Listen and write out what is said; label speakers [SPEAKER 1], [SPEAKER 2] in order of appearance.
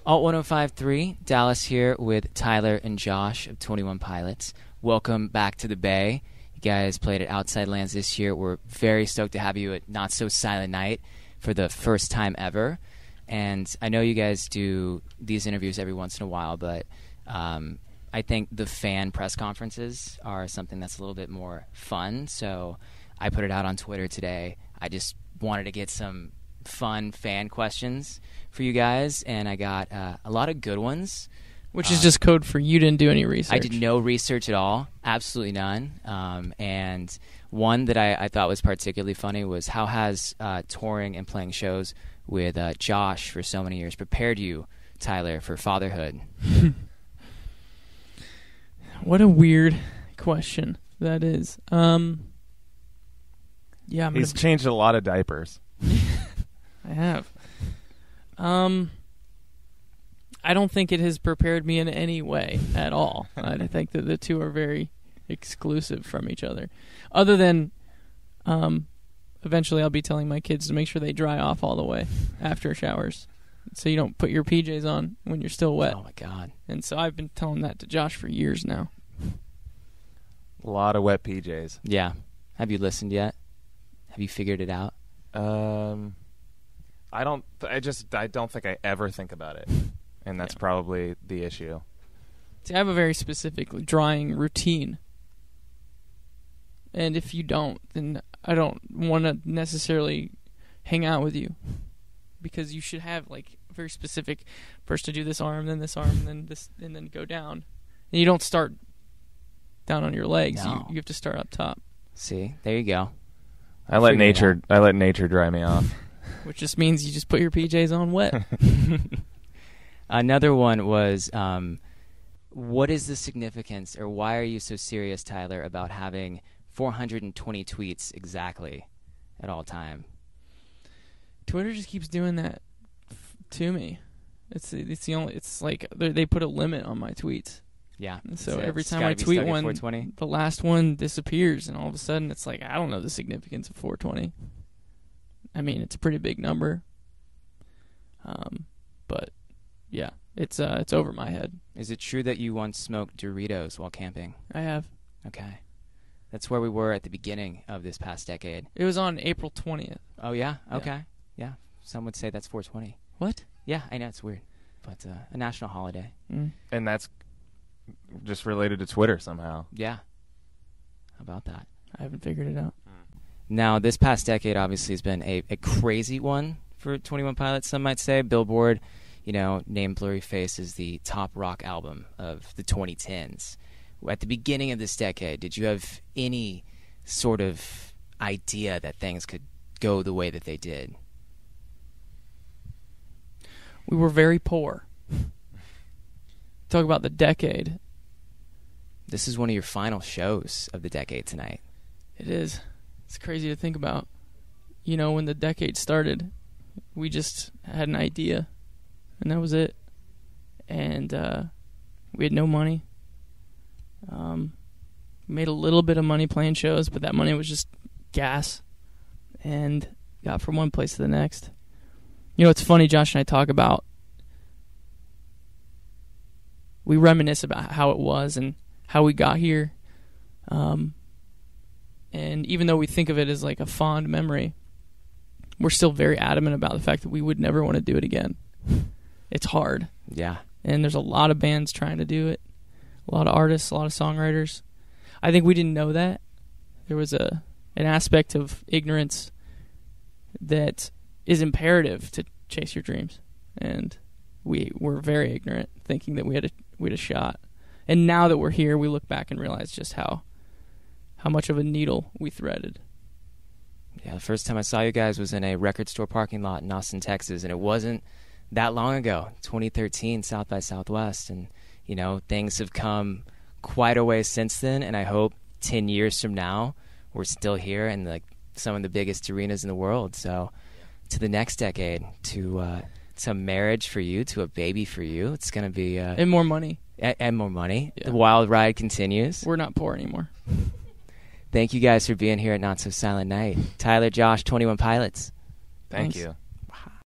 [SPEAKER 1] Alt 105.3, Dallas here with Tyler and Josh of 21 Pilots. Welcome back to the Bay. You guys played at Outside Lands this year. We're very stoked to have you at Not So Silent Night for the first time ever. And I know you guys do these interviews every once in a while, but I think the fan press conferences are something that's a little bit more fun. So I put it out on Twitter today. I just wanted to get some fun fan questions for you guys, and I got a lot of good ones.
[SPEAKER 2] Which is just code for you didn't do any research.
[SPEAKER 1] I did no research at all, absolutely none. And one that I thought was particularly funny was how has touring and playing shows with Josh for so many years prepared you, Tyler, for fatherhood?
[SPEAKER 2] What a weird question that is. Yeah,
[SPEAKER 3] he's changed a lot of diapers.
[SPEAKER 2] I have. I don't think it has prepared me in any way at all. I think that the two are very exclusive from each other. Other than, eventually I'll be telling my kids to make sure they dry off all the way after showers, so you don't put your PJs on when you're still wet.
[SPEAKER 1] Oh my God! And
[SPEAKER 2] so I've been telling that to Josh for years now.
[SPEAKER 3] A lot of wet PJs.
[SPEAKER 1] Yeah. Have you listened yet? Have you figured it out?
[SPEAKER 3] I don't think I ever think about it, and that's probably the issue.
[SPEAKER 2] See, I have a very specific drying routine, and if you don't, then I don't want to necessarily hang out with you, because you should have like a very specific first to do this arm, then this arm, then this, and then go down. And you don't start down on your legs.
[SPEAKER 1] No.
[SPEAKER 2] You have to start up top.
[SPEAKER 1] See, there you go.
[SPEAKER 3] I let nature dry me off.
[SPEAKER 2] Which just means you just put your PJs on wet.
[SPEAKER 1] Another one was, what is the significance, or why are you so serious, Tyler, about having 420 tweets exactly at all time?
[SPEAKER 2] Twitter just keeps doing that to me. It's the only. It's like they put a limit on my tweets.
[SPEAKER 1] Yeah.
[SPEAKER 2] So every time I tweet one, the last one disappears, and all of a sudden it's like I don't know the significance of 420. I mean, it's a pretty big number. But yeah, it's over my head.
[SPEAKER 1] Is it true that you once smoked Doritos while camping?
[SPEAKER 2] I have.
[SPEAKER 1] Okay. That's where we were at the beginning of this past decade.
[SPEAKER 2] It was on April 20th.
[SPEAKER 1] Oh, yeah? Okay. Yeah. Some would say that's 420.
[SPEAKER 2] What?
[SPEAKER 1] Yeah, I know, it's weird. But a national holiday.
[SPEAKER 2] Mm.
[SPEAKER 3] And that's just related to Twitter somehow.
[SPEAKER 1] Yeah. How about that?
[SPEAKER 2] I haven't figured it out.
[SPEAKER 1] Now, this past decade obviously has been a crazy one for 21 Pilots, some might say. Billboard, named Blurry Face as the top rock album of the 2010s. At the beginning of this decade, did you have any sort of idea that things could go the way that they did?
[SPEAKER 2] We were very poor. Talk about the decade.
[SPEAKER 1] This is one of your final shows of the decade tonight.
[SPEAKER 2] It is. It's crazy to think about. When the decade started, we just had an idea, and that was it. And we had no money. We made a little bit of money playing shows, but that money was just gas, and got from one place to the next. It's funny, Josh and I talk about, we reminisce about how it was and how we got here. And even though we think of it as like a fond memory, we're still very adamant about the fact that we would never want to do it again. It's hard.
[SPEAKER 1] Yeah.
[SPEAKER 2] And there's a lot of bands trying to do it. A lot of artists, a lot of songwriters. I think we didn't know that. There was an aspect of ignorance that is imperative to chase your dreams. And we were very ignorant, thinking that we had a shot. And now that we're here, we look back and realize just how much of a needle we threaded.
[SPEAKER 1] Yeah, the first time I saw you guys was in a record store parking lot in Austin, Texas, and it wasn't that long ago, 2013, South by Southwest. And, things have come quite a way since then, and I hope 10 years from now we're still here in like some of the biggest arenas in the world. So to the next decade, to marriage for you, to a baby for you, it's going to be...
[SPEAKER 2] and more money.
[SPEAKER 1] And more money.
[SPEAKER 2] Yeah.
[SPEAKER 1] The wild ride continues.
[SPEAKER 2] We're not poor anymore.
[SPEAKER 1] Thank you guys for being here at Not So Silent Night. Tyler, Josh, 21 Pilots.
[SPEAKER 3] Thank you.